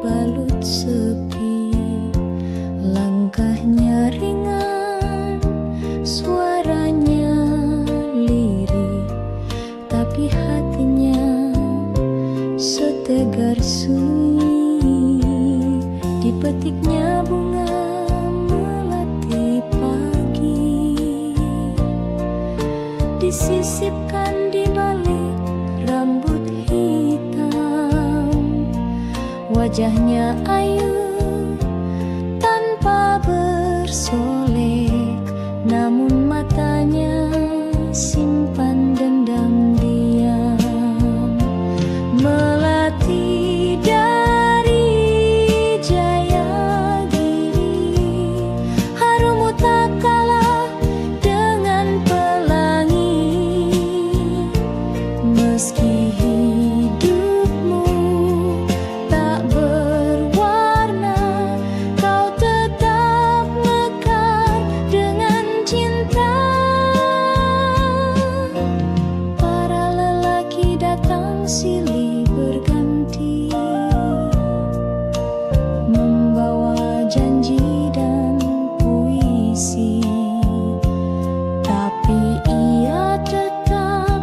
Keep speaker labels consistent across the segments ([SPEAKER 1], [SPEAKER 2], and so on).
[SPEAKER 1] balut sepi. Langkahnya ringan, suaranya lirih, tapi hatinya setegar sunyi. Dipetiknya bunga melati pagi, disisipkan di balik rambut hitam. Wajahnya ayu tanpa bersolek, namun matanya simpan dendam diam. Melati dari Jayagiri, harummu tak kalah dengan pelangi. Meski hidupmu tak berwarna, kau tetap mekar dengan cinta. Para lelaki datang silih berganti, membawa janji dan puisi, tapi ia tetap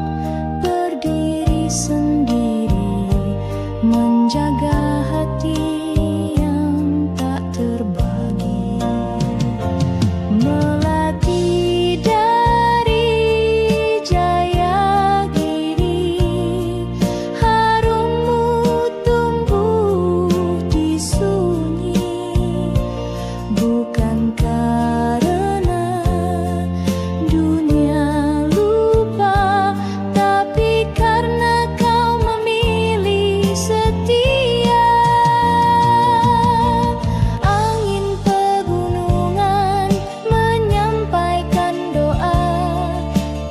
[SPEAKER 1] berdiri sendiri, menjaga hati yang tak terbagi. Melati dari Jayagiri, harummu tumbuh di sunyi, bukan karena dunia lupa, tapi karena kau memilih setia. Angin pegunungan menyampaikan doa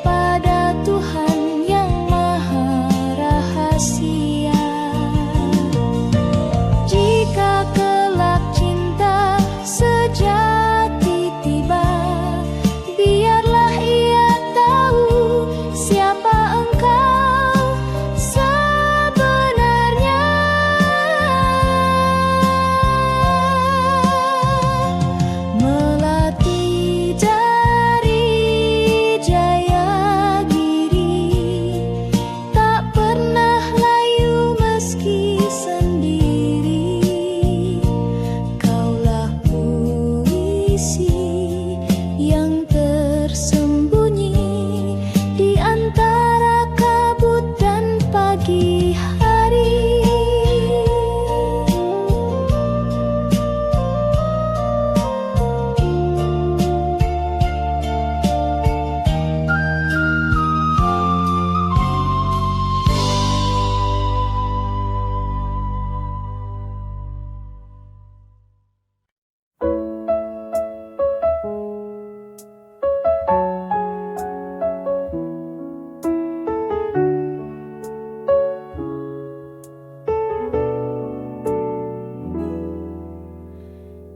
[SPEAKER 1] pada Tuhan yang maha rahasia. Jika kelak cinta sejati tiba, biarlah ia tahu siapa engkau sebenarnya. Melati dari Jayagiri, tak pernah layu meski sendiri. Kaulah puisi yang tersembunyi di antara kabut dan pagi hari.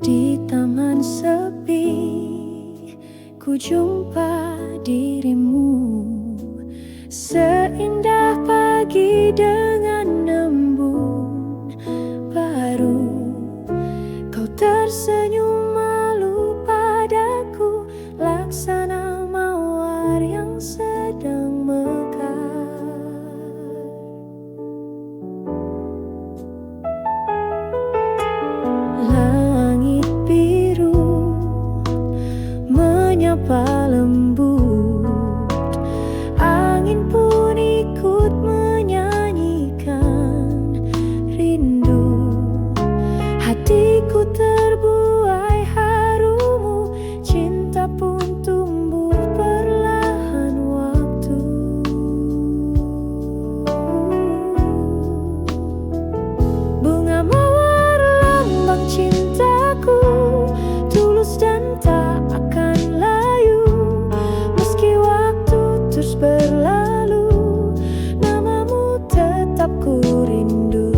[SPEAKER 1] Di taman sepi, ku jumpa dirimu, seindah pagi dengan embun baru. Kau tersenyum malu padaku, laksana mawar yang sedang mekar. Langit biru menyapa lembut, angin pun ikut menyanyikan rindu. Hatiku terbuai harumu, cinta pun tumbuh perlahan waktu. Bunga mawar lambang cintaku, tulus dan tak akan layu. Meski waktu terus berlalu, namamu tetap ku rindu.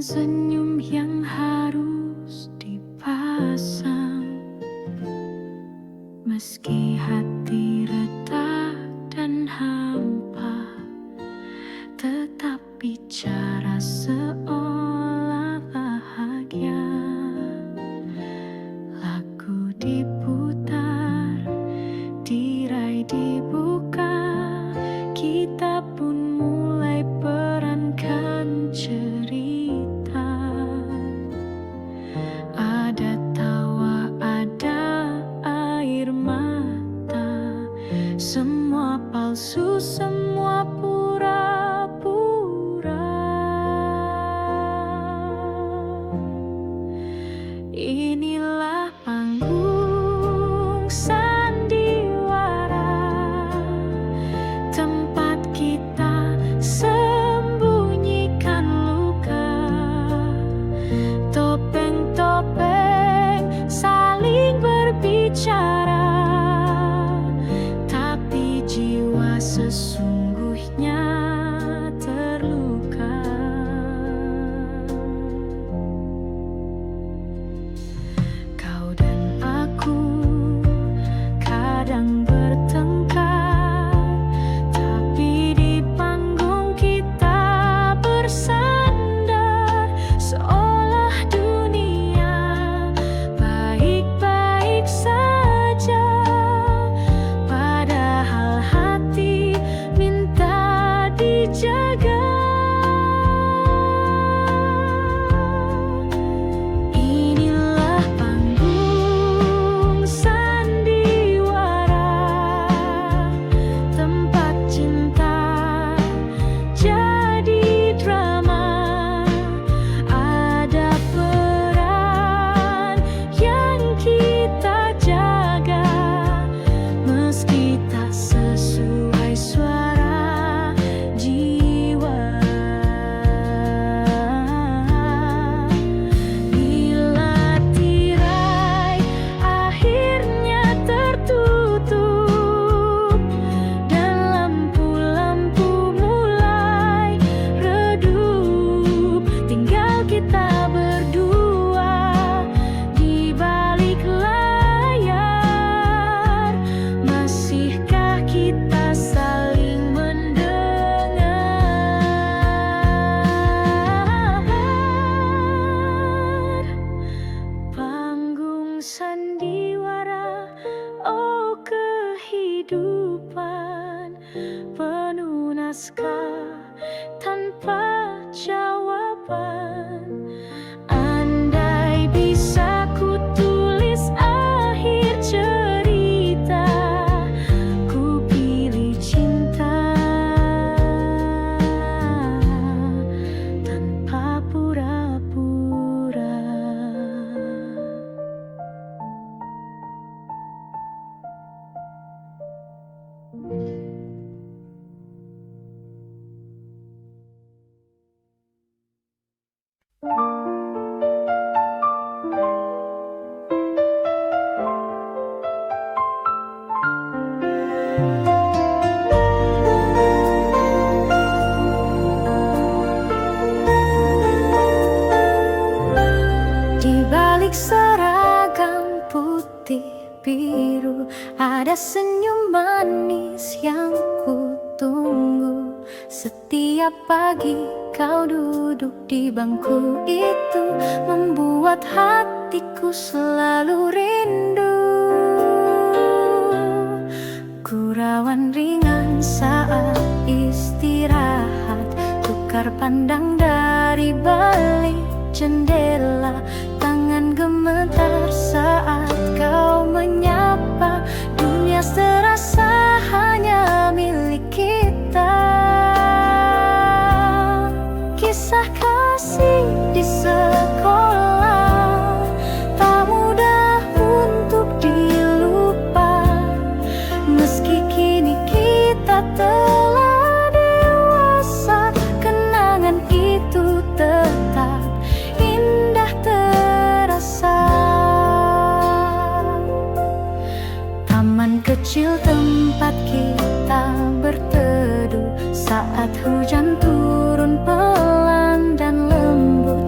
[SPEAKER 1] bukan senyum yang harus dipasang. Meski hati retak dan hampa, tetap bicara seolah bahagia. Lagu diputar, tirai dibuka, kita pun mulai perankan cerita. Ada tawa, ada air mata, semua palsu, semua pura-pura. Inilah panggung sandiwara, tempat kita sembunyikan luka. Topeng-topeng saling berbicara, tapi jiwa sesungguhnya terluka. Kau dan aku kadang bertengkar, tapi di panggung kita bersandar, seolah dunia baik-baik saja, padahal hati minta dijaga. Inilah panggung sandiwara, tempat cinta jadi drama. Ada peran yang kita jaga, meski tak sesuai suara jiwa. Bila tirai akhirnya tertutup dan lampu-lampu mulai redup, tinggal kita berdua di balik layar. Masihkah kita saling mendengar? Panggung sandiwara, oh kehidupan penuh naskah tanpa jawaban. Andai bisa ku tulis akhir cerita, ku pilih cinta tanpa pura-pura. Di balik seragam putih biru, ada senyum manis yang ku tunggu. Setiap pagi kau duduk di bangku itu, membuat hatiku selalu rindu. Gurauan ringan saat istirahat, tukar pandang dari balik jendela. Tangan gemetar saat kau menyapa, dunia serasa hanya milik kita. Kisah kasih di sekolah tak mudah untuk dilupa, meski kini kita telah dewasa, kenangan itu tetap indah terasa. Taman kecil tempat kita berteduh saat hujan turun pelan dan lembut,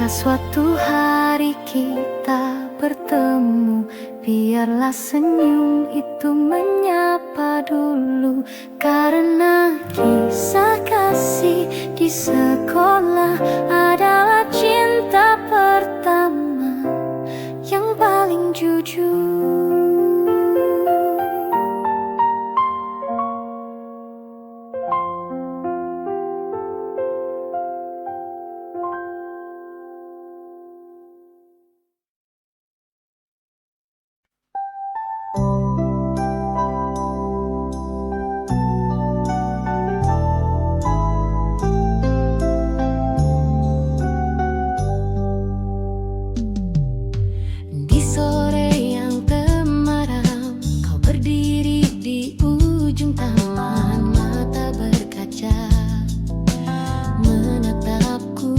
[SPEAKER 1] Jika suatu hari kita bertemu, biarlah senyum itu menyapa dulu. Karena kisah kasih di sekolah adalah cinta pertama yang paling jujur.
[SPEAKER 2] Di sore yang temaram, kau berdiri di ujung taman, mata berkaca menatapku,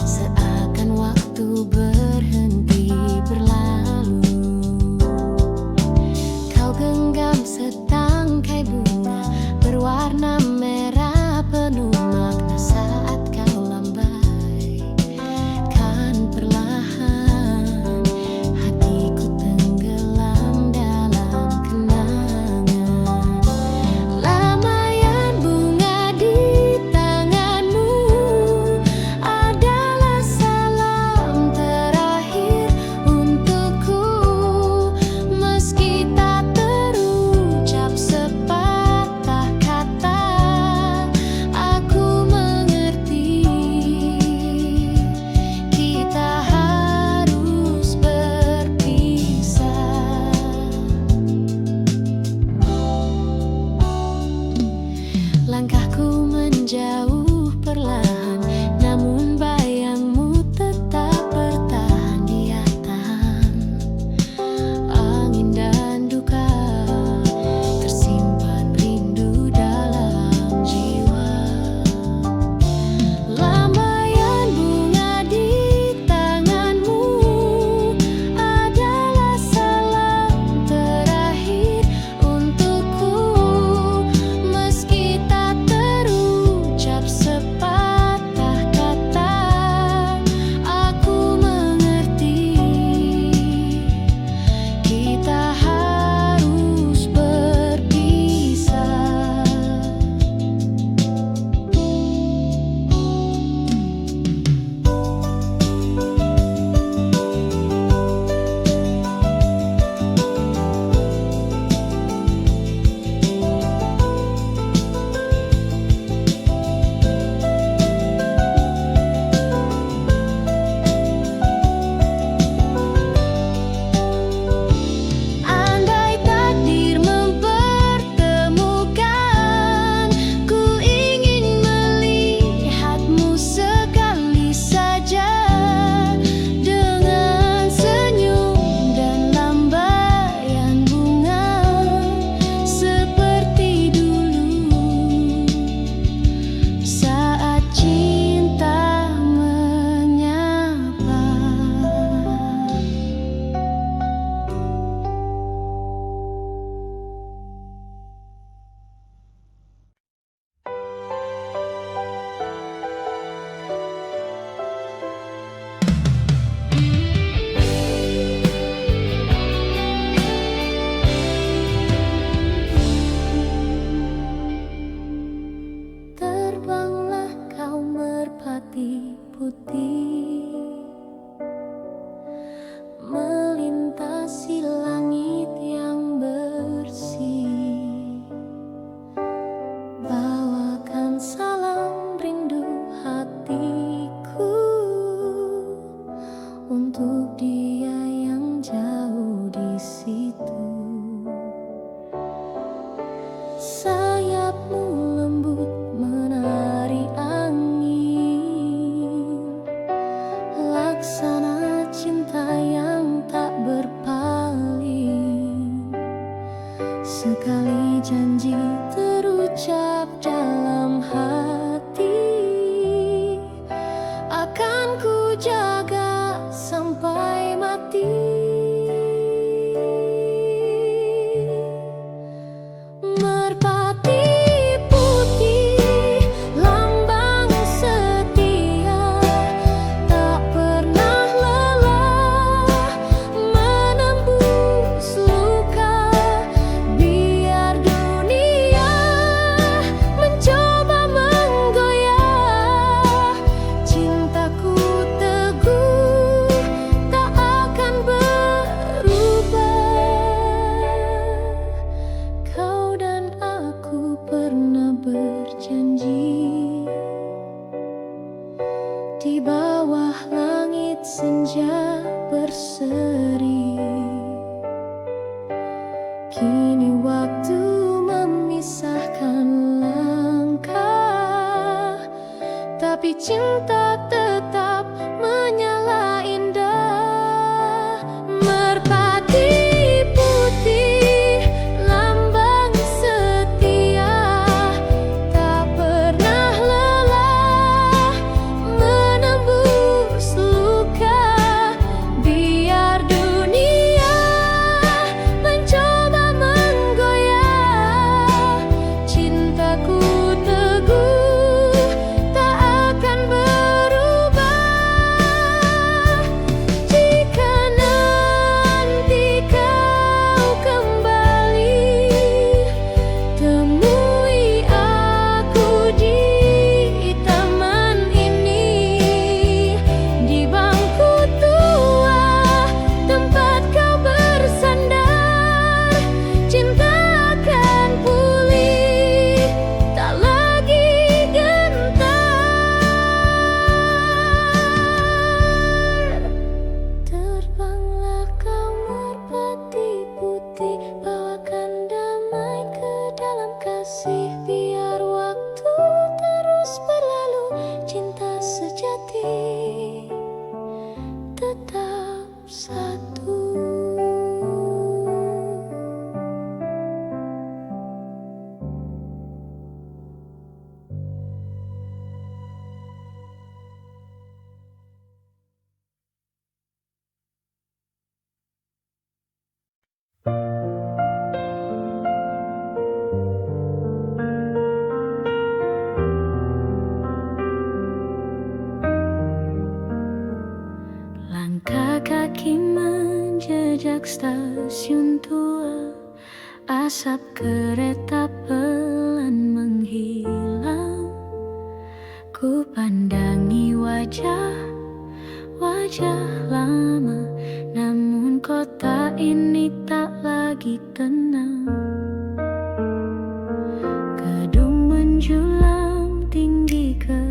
[SPEAKER 2] seakan waktu berhenti berlalu. Kau genggam setangkai bunga berwarna merah penuh makna saat kau lambai. Kan perlahan hatiku tenggelam dalam kenangan. Lambaian bunga di tanganmu adalah salam terakhir untukku. Meski tak terucap sepatah kata, aku mengerti kita harus berpisah. Langkahku menjauh perlahan, namun bayangmu tetap bertahan. Dia tahan angin dan duka, tersimpan rindu dalam jiwa. Lambaian bunga di tanganmu adalah salam terakhir untukku. Meski tak terucap sepatah kata, aku mengerti kita harus berpisah. Andai takdir mempertemukan, ku ingin melihatmu sekali saja dengan senyum dan lambaian bunga seperti dulu saat cinta menyapa. Terbanglah kau merpati putih, melintasi langit yang bersih. Bawakan salam rindu hatiku untuk dia yang jauh di situ. Sayapmu lembut menari angin, laksana cinta yang tak berpaling. Sekali janji terucap dalam hati, akan ku jaga sampai mati. Merpati putih, lambang setia, cinta tetap menyala indah. Merpati putih, lambang setia, tak pernah lelah menembus luka. Biar dunia mencoba menggoyah, cintaku teguh tak akan berubah. Jika nanti kau kembali, temui aku di taman ini, di bangku tua tempat kau bersandar. Cinta akan pulih, tak lagi gentar. Terbanglah kau merpati putih, bawakan damai ke dalam kasih. Biar waktu terus berlalu, cinta sejati tetap satu. Langkah kaki menjejak stasiun tua, asap kereta pelan menghilang. Ku pandangi wajah lama, namun kota ini tak lagi tenang. Gedung menjulang tinggi ke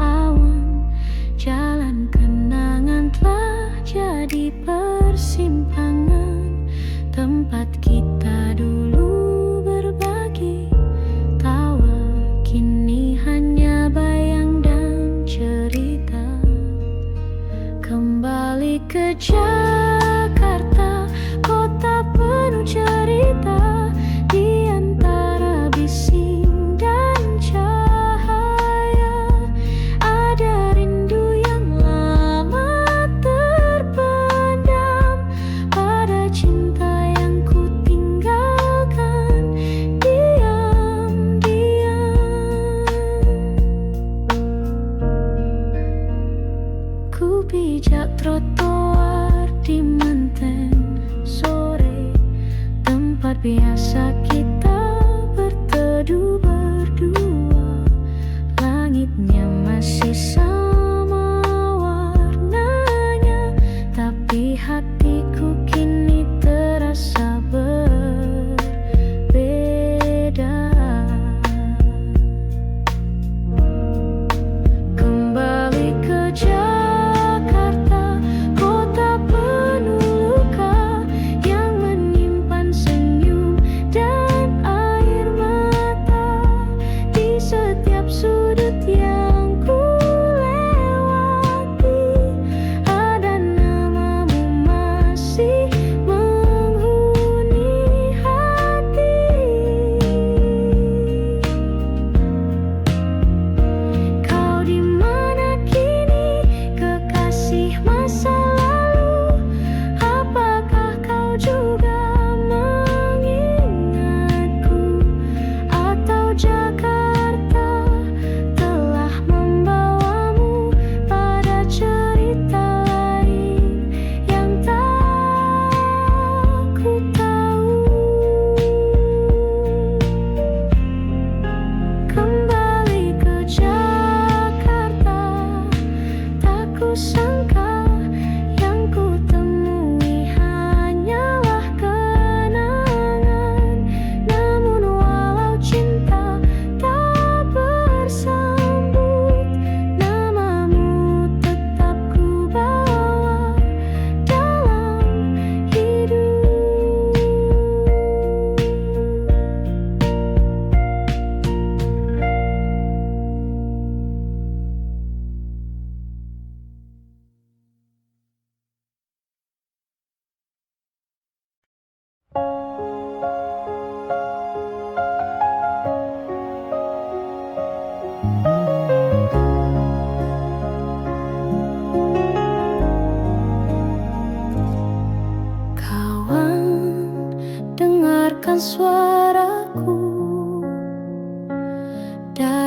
[SPEAKER 2] awan, jalan kenangan telah jadi persimpangan. Tempat kita dulu berbagi tawa, kini hanya bayang dan cerita. Kembali ke Jakarta, kota penuh cerita.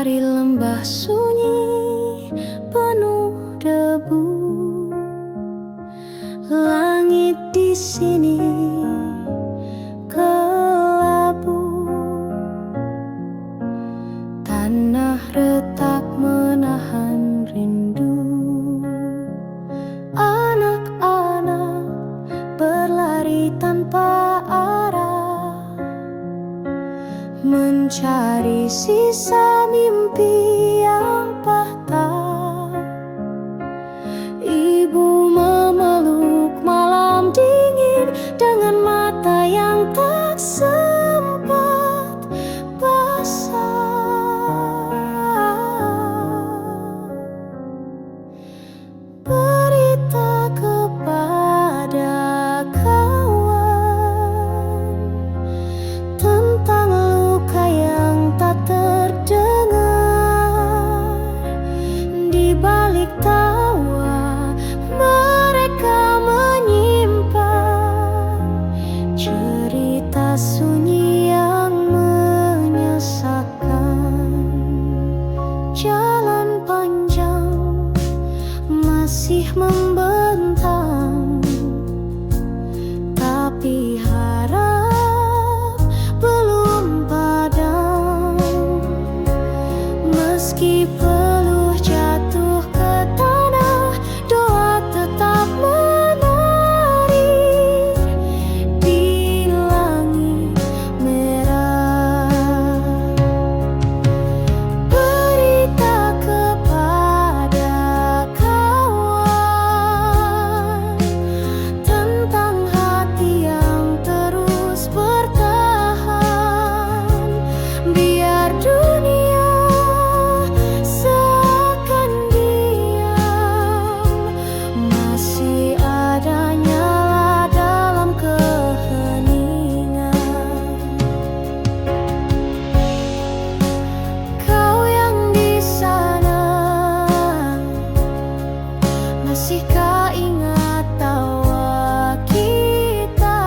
[SPEAKER 1] Dari lembah sunyi penuh debu, langit di sini kelabu, tanah retak menahan rindu. Anak-anak berlari tanpa arah, mencari sisa mimpi yang patah. Ibu memeluk malam dingin dengan mata yang tak sempat basah. Berita kepada kawan tentang luka yang tak terdengar. Di balik tawa mereka menyimpan cerita sunyi yang menyesakan. Jalan panjang masih membentang, tapi harap belum padam. Meski peluh jatuh ke tanah, doa tetap menari di langit merah. Berita kepada kawan tentang hati yang terus bertahan. Biar dunia seakan diam, masih ada nyala dalam keheningan. Kau yang di sana, masihkah ingat tawa kita?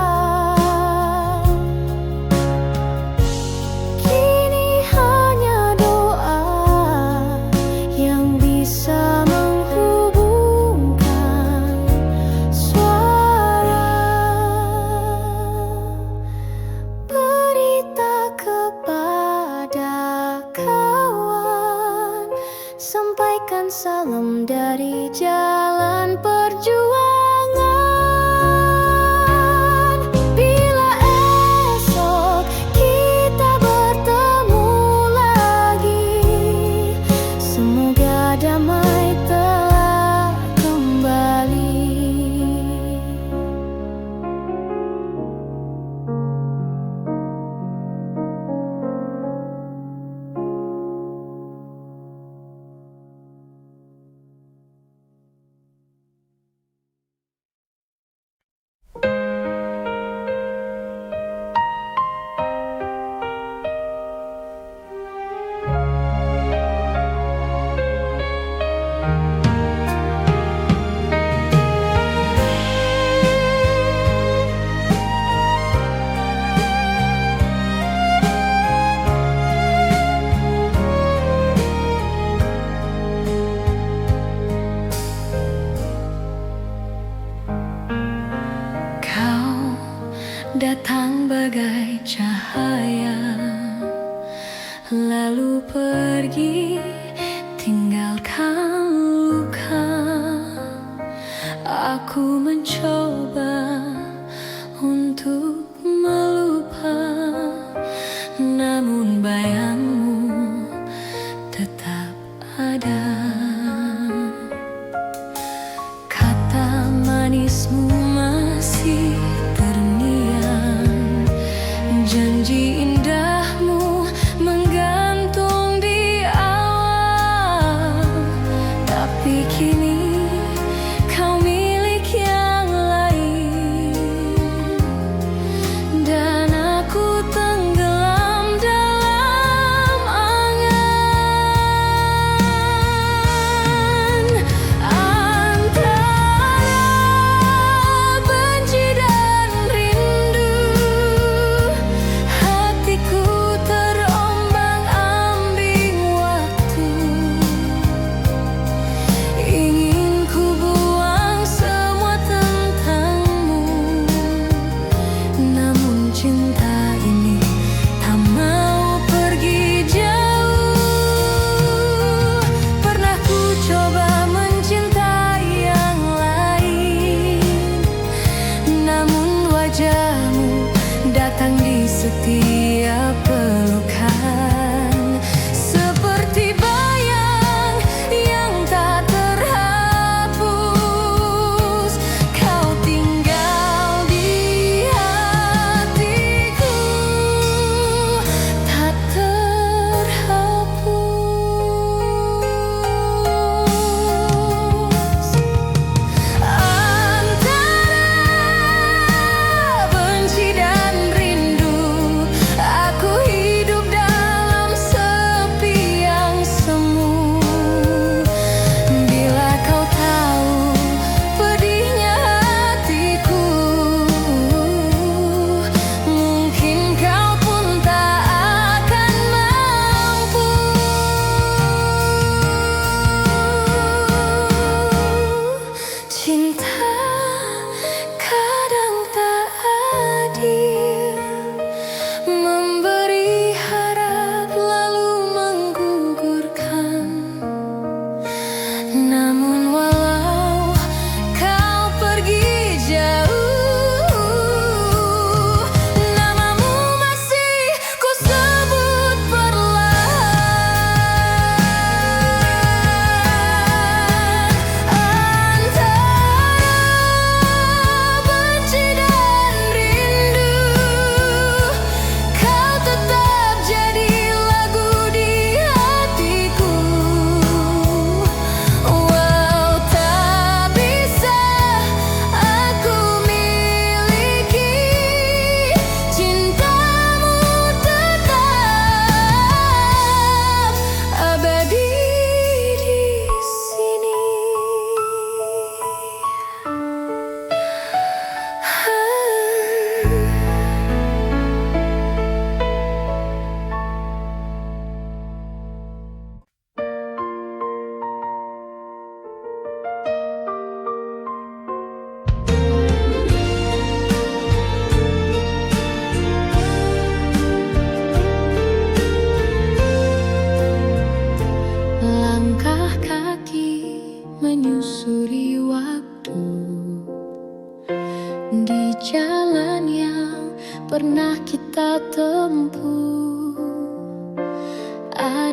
[SPEAKER 1] Kini hanya doa yang bisa menghubungkan suara. Berita kepada kawan, sampaikan salam dari jalan perjuangan. Bila esok kita bertemu lagi, semoga damai telah kembali. Kau datang bagai cahaya, lalu pergi tinggalkan luka. Aku mencoba untuk melupa, namun bayangmu tetap ada. Kata manismu masih terngiang, janji indahmu menggantung di awal. Tapi kini kau milik yang lain, dan aku tenggelam dalam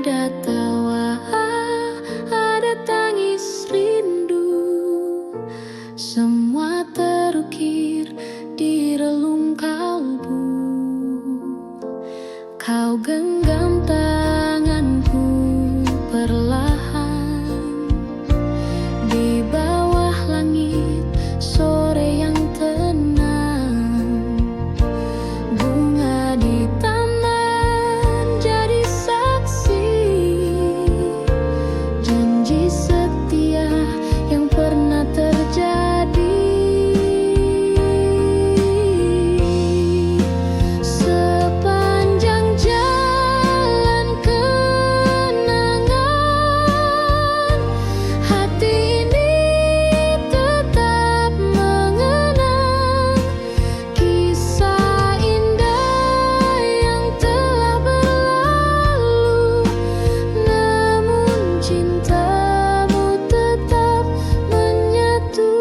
[SPEAKER 2] Ada tawa, ada tangis rindu, semua terukir di relung kalbu. Kau genggam tanganku perlahan di bawah langit sore yang tenang. Bunga di taman jadi saksi janji setia yang pernah terjadi. Sepanjang jalan kenangan, hati ini tetap mengenang kisah indah yang telah berlalu. Namun cintamu tetap menyatu.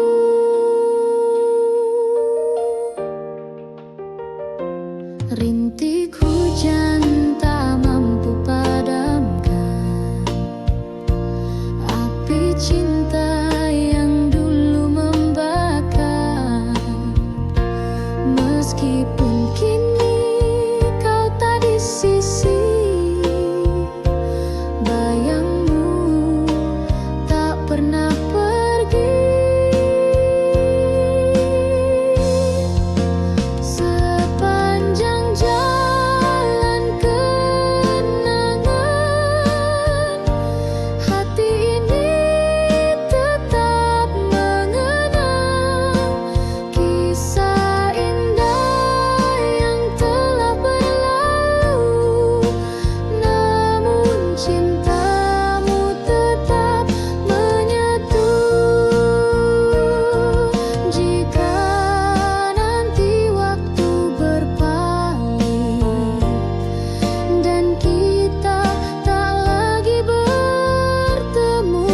[SPEAKER 2] Rintik hujan tak mampu padamkan api cinta yang dulu membakar. Meskipun kini kau tak di sisi, bayangmu tak pernah pergi. Sepanjang jalan kenangan, hati ini tetap mengenang kisah indah yang telah berlalu. Namun cintamu tetap menyatu. Jika nanti waktu berpaling dan kita tak lagi bertemu,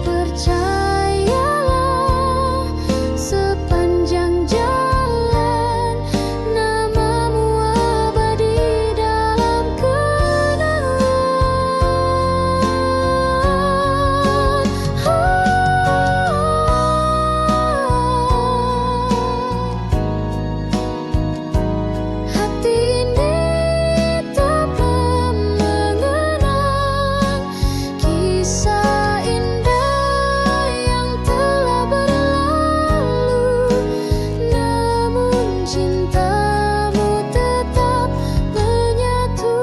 [SPEAKER 2] percayalah sepanjang jalan namamu abadi dalam kenangan. Hati ini tetap mengenang kisah indah yang telah berlalu. Namun cintamu tetap menyatu.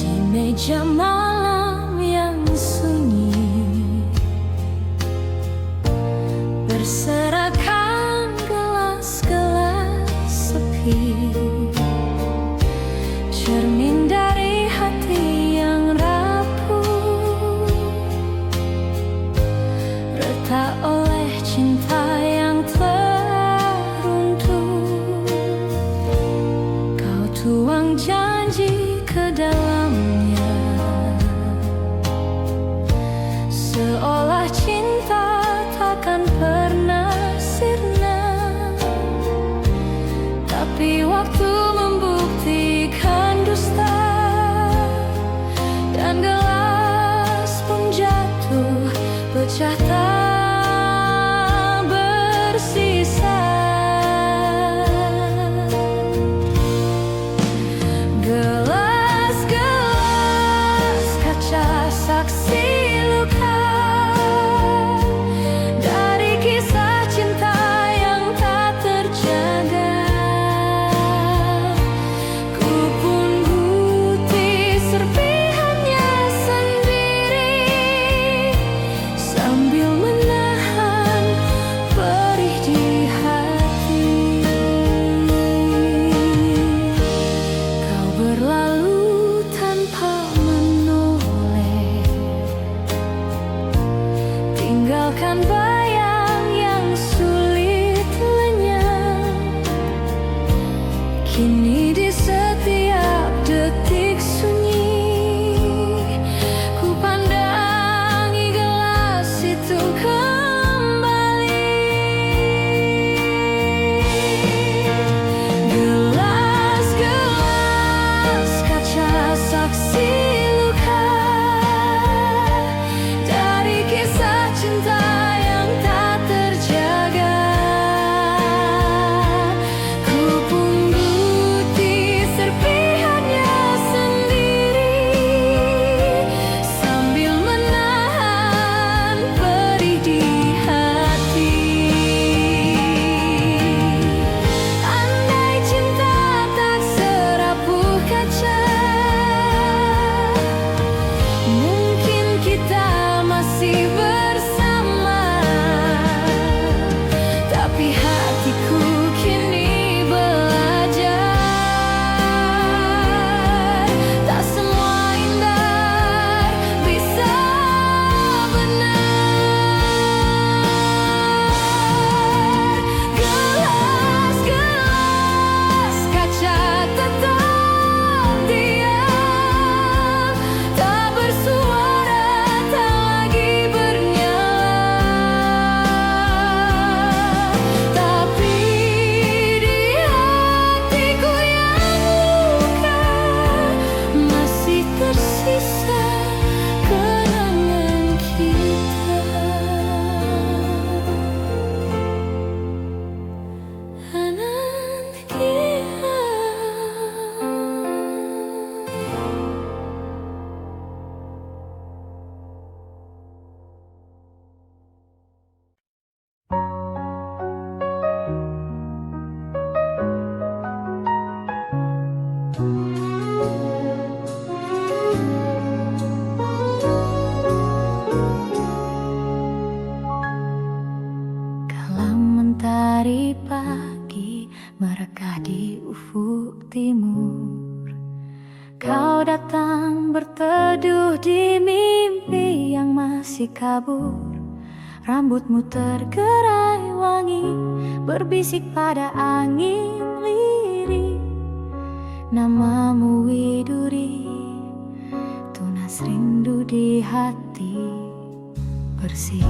[SPEAKER 2] Di meja malam yang sunyi, berserakan gelas-gelas sepi, cermin dari hati yang rapuh, retak oleh cinta yang teruntuh. Kau tuang janji ke dalamnya, seolah cinta takkan pernah Malam mentari pagi merekah di ufuk timur. Kau datang berteduh di mimpi yang masih kabur. Rambutmu tergerai wangi, berbisik pada angin lirih. Namamu Widuri, tunas rindu di hati bersih.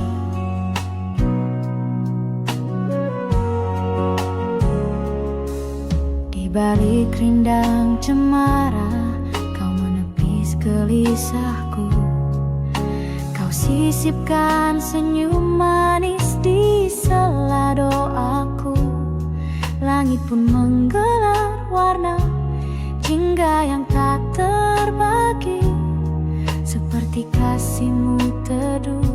[SPEAKER 2] Di balik rindang cemara, kau menepis gelisahku. Kau sisipkan senyum manis di sela doaku. Langit pun menggelar warna jingga yang tak terbagi, seperti kasihmu teduh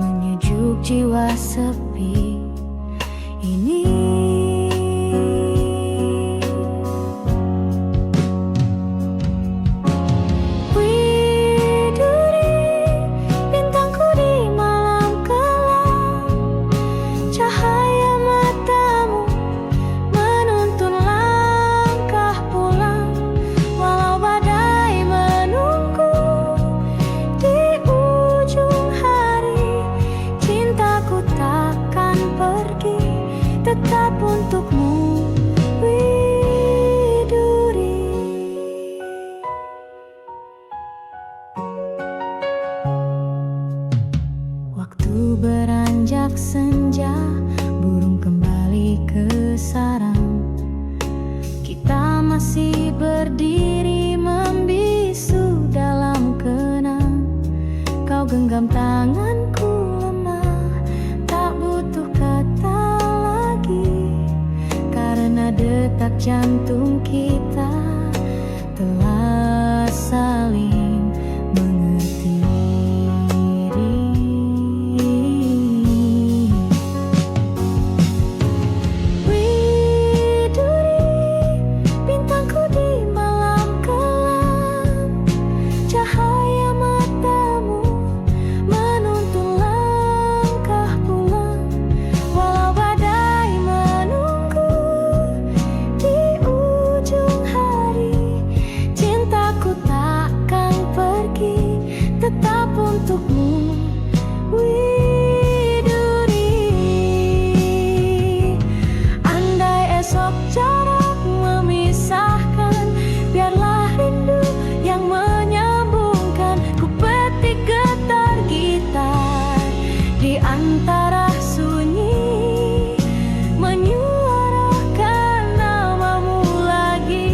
[SPEAKER 2] menyejuk jiwa sepi ini. Tetap untukmu, Widuri. Waktu beranjak senja, burung kembali ke sarang. Kita masih berdiri membisu dalam kenang. Kau genggam tanganku lemah, tak butuh kata, karena detak jantung kita telah saling mengerti. Widuri, bintangku di malam kelam, cahaya matamu menuntun langkah pulang. Walau badai menunggu di ujung hari, cintaku takkan pergi, tetap untukmu, Widuri. Andai esok jarak memisahkan, biarlah rindu yang menyambungkan. Ku petik getar gitar di antara sunyi, menyuarakan namamu lagi,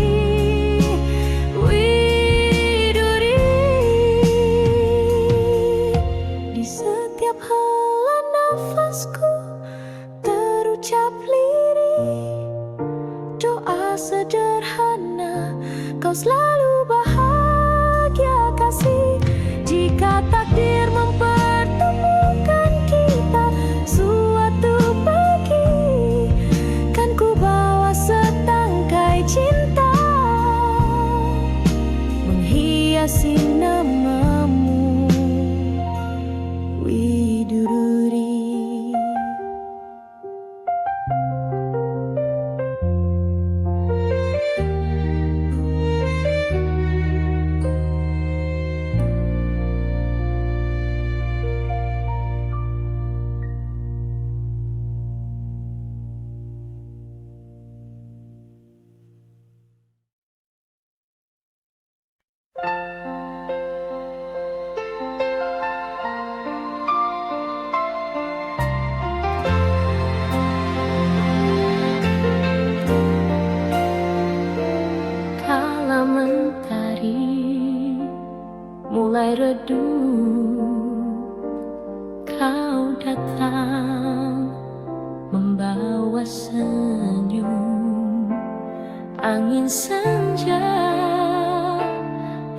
[SPEAKER 2] Widuri. Di setiap hela nafasku terucap lirih doa sederhana, kau selalu bahagia kasih. Jika takdir mempertemukan kita suatu pagi, kan ku bawa setangkai cinta menghiasi namamu, Widuri. Kala mentari mulai redup, kau datang membawa senyum. Angin senja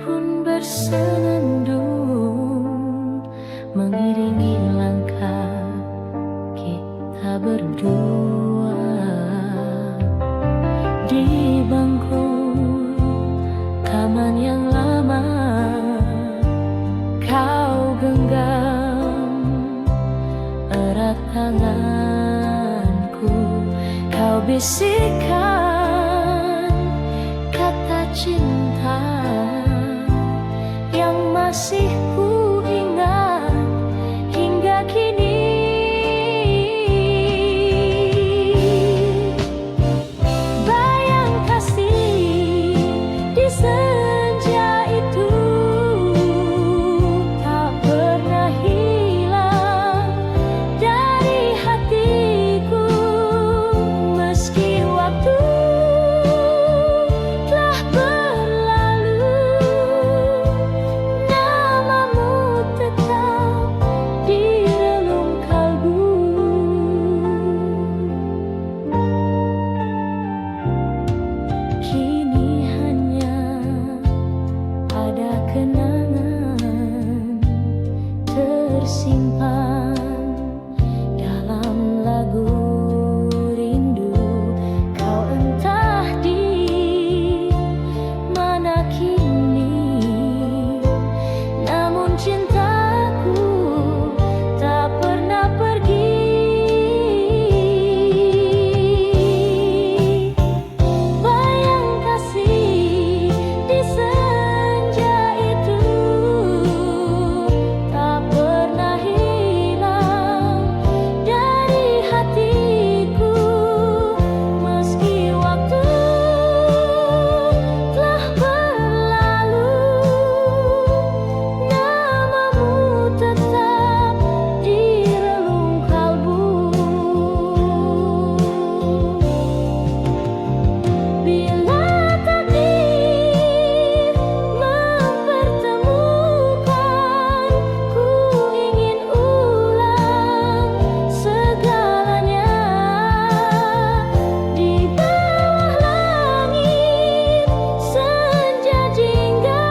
[SPEAKER 2] pun bersenandung, mengiringi langkah kita berdua. Di bangku taman yang lama, kau genggam erat tangan. kau bisikkan kata cinta yang masih ku ingat hingga kini. Bayang kasih di senja itu tak pernah hilang dari hatiku, meski waktu telah berlalu, namamu tetap di relung kalbu. Kini hanya ada kenangan tersimpan dalam lagu rindu. Kau entah di mana kini, namun cintaku tak pernah pergi. Bayang kasih di senja itu tak pernah hilang dari hatiku, meski waktu telah berlalu, namamu tetap di relung kalbu. Bila takdir mempertemukan, ku ingin ulang segalanya. Di bawah langit senja jingga,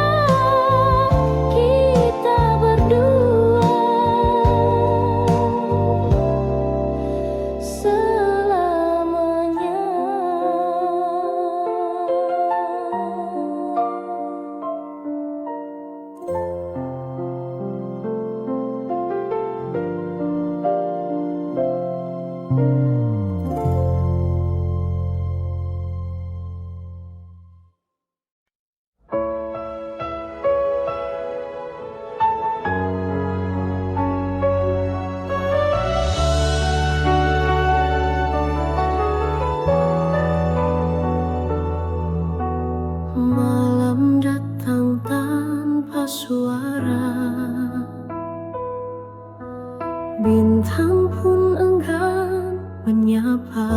[SPEAKER 2] kita berdua selamanya. Malam datang tanpa suara, bintang pun enggan menyapa.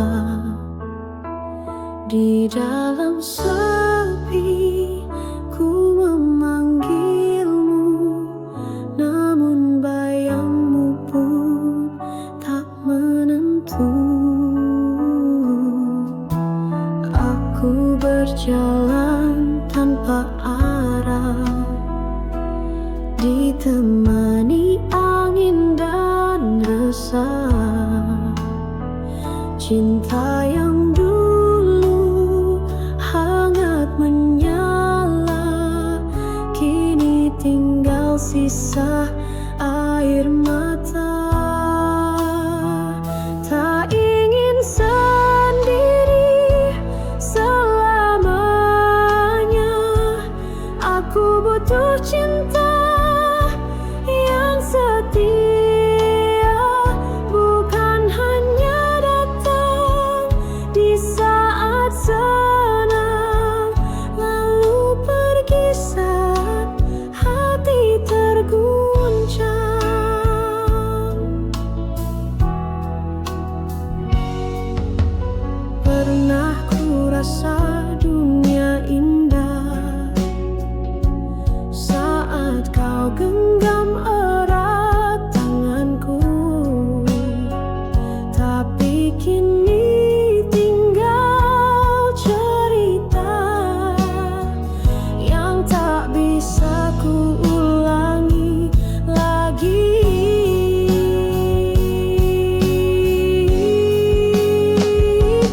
[SPEAKER 2] Di dalam sepi ku memanggilmu, namun bayangmu pun tak menentu. Aku berjalan tanpa arah, ditemani angin dan resah. Cinta yang dulu hangat menyala, kini tinggal sisa air mata. Tak ingin sendiri selamanya, aku butuh cinta yang setia, bukan hanya datang di saat senang, lalu pergi saat hati terguncang. Pernah ku rasa dunia indah saat kau genggam erat tanganku, tapi kini tinggal cerita yang tak bisa ku ulangi lagi.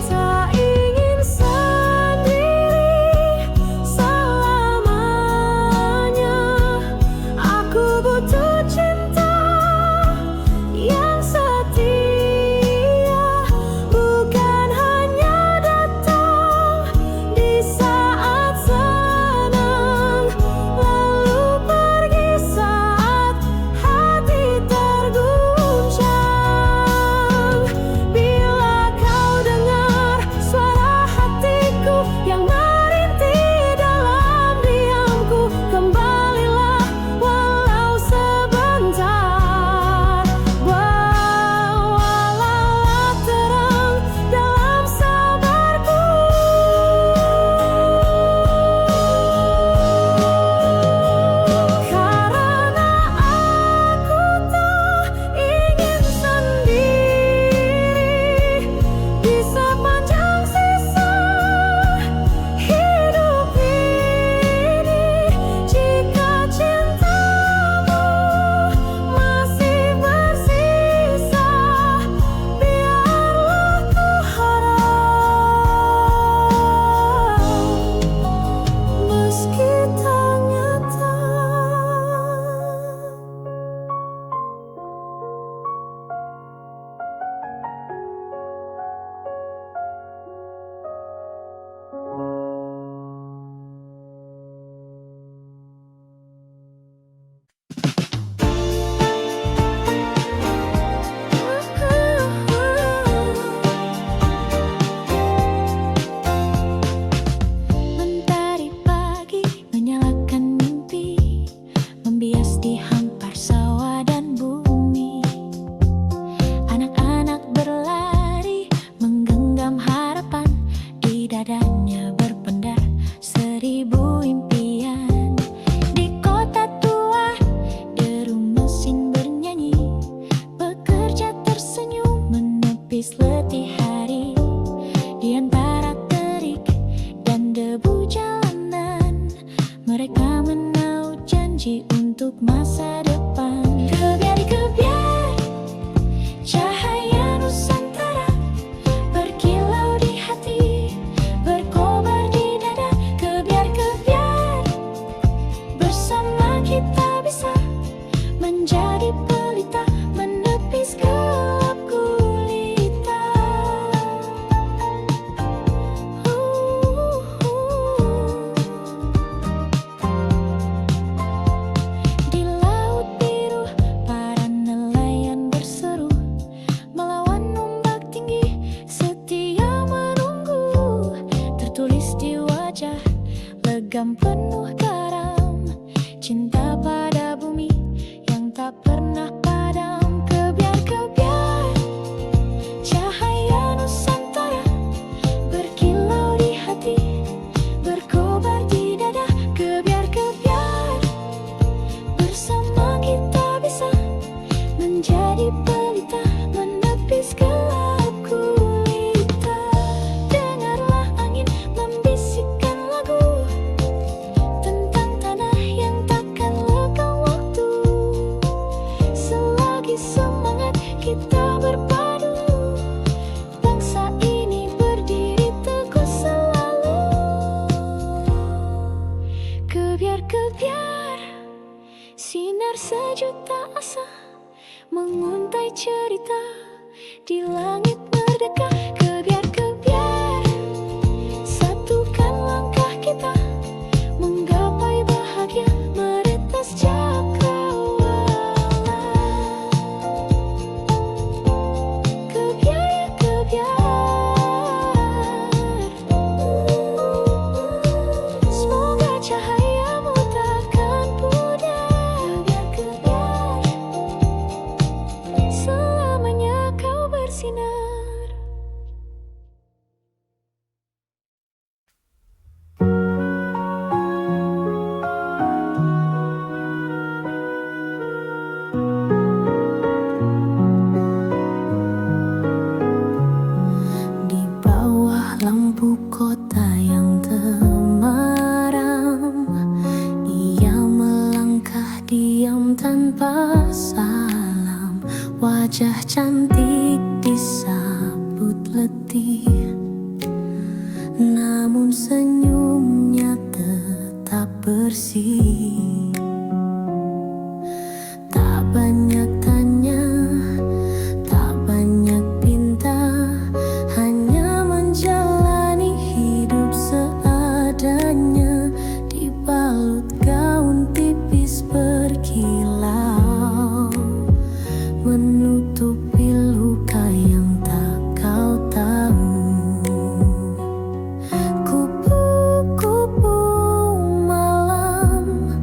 [SPEAKER 2] Tak ingin sendiri menepis letih hari. Di antara terik dan debu jalanan, mereka menaruh janji untuk masa depan. Kebiar-kebiar cahaya Nusantara berkilau di hati, berkobar di dada. Kebiar-kebiar bersama kita bisa menjadi pelita, menepis gelap gulita. Di laut biru para nelayan berseru, melawan ombak tinggi setia menunggu. Tertulis di wajah legam penuh garam, cinta pada bumi yang tak pernah padam. Kebiar-kebiar cahaya Nusantara berkilau di hati, berkobar di dada. Kebiar-kebiar bersama kita bisa menjadi pelita, menepis gelap gulita. Dengarlah angin membisikkan lagu tentang tanah yang takkan lekang waktu. Selagi semangat kita berpadu, bangsa ini berdiri teguh selalu. Kebiar-kebiar sinar sejuta asa menguntai cerita di langit merdeka. Kebiar-kebiar satukan langkah kita menggapai bahagia, meretas cakrawala. Kebiar-kebiar, semoga cahayamu takkan pudar. Kebiar-kebiar, selamanya kau bersinar. Di bawah lampu kota yang temaram, ia melangkah diam tanpa salam. Wajah cantik disambut letih, namun senyumnya tetap bersih. Tak banyak tanya, tak banyak pinta, hanya menjalani hidup seadanya. Dibalut gaun tipis berkilau, menutupi luka yang tak kau tahu. Kupu-kupu malam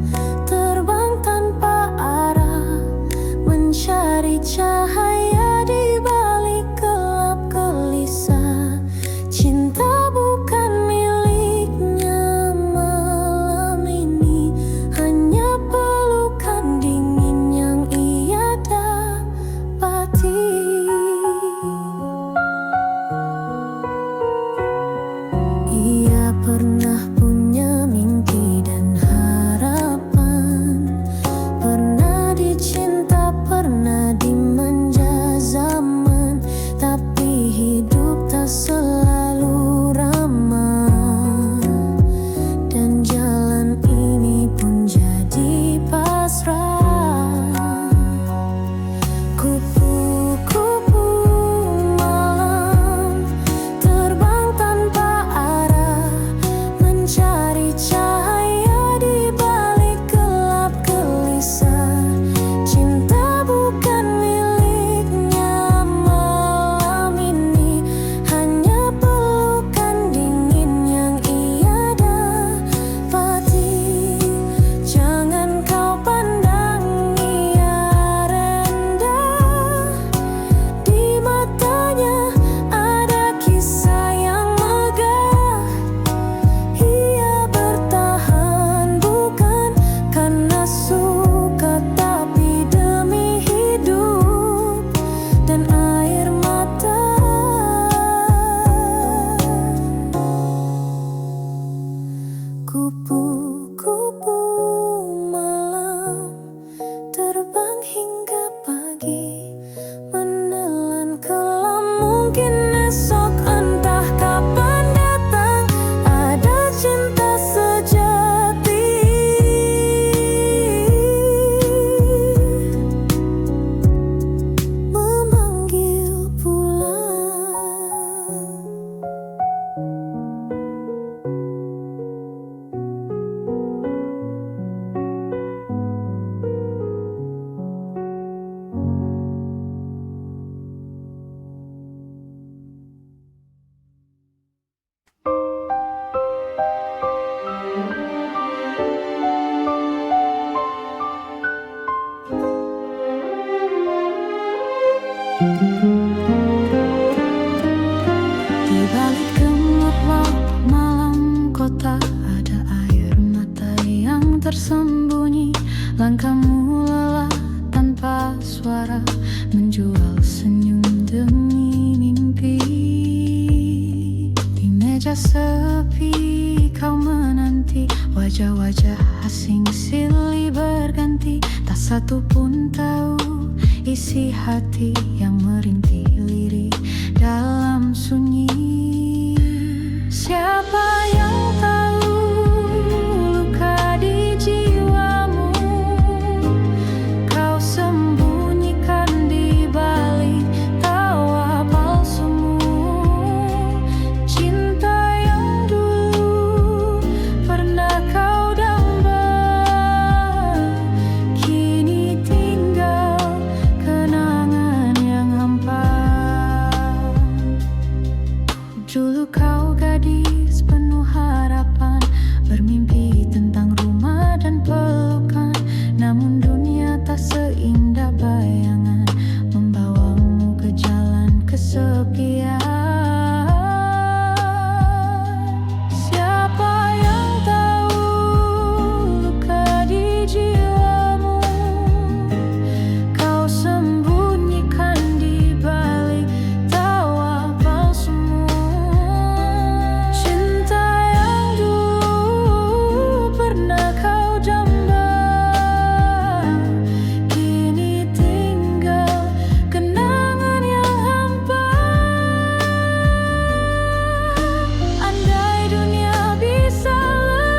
[SPEAKER 2] meja sepi, kau menanti wajah-wajah asing silih berganti. Tak satu pun tahu isi hati yang merintih lirik dalam sunyi. Siapa yang tahu luka di jiwamu, kau sembunyikan di balik tawa palsumu. Cinta yang dulu pernah kau damba, kini tinggal kenangan yang hampa. Dulu kau gadis penuh harapan, bermimpi tentang rumah dan pelukan. Namun dunia tak seindah bayangan, membawamu ke jalan kesepian. Siapa yang tahu luka di jiwamu, kau sembunyikan di balik tawa palsumu. Cinta yang dulu pernah kau jamba, kini tinggal kenangan yang hampa. Andai dunia bisa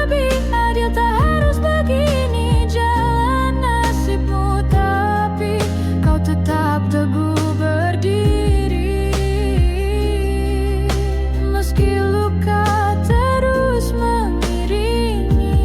[SPEAKER 2] lebih adil, tak harus begini jalan nasibmu. Tapi kau tetap teguh berdiri, meski luka terus mengiringi.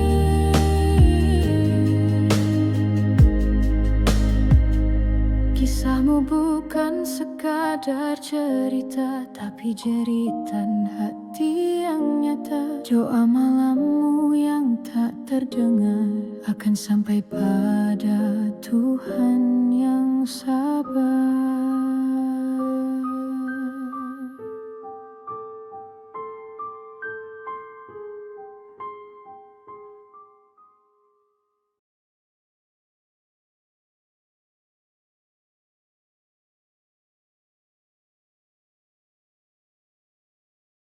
[SPEAKER 2] Kisahmu bukan sekadar cerita, tapi jeritan hati yang nyata. Doa malammu yang tak terdengar akan sampai pada Tuhan yang sabar.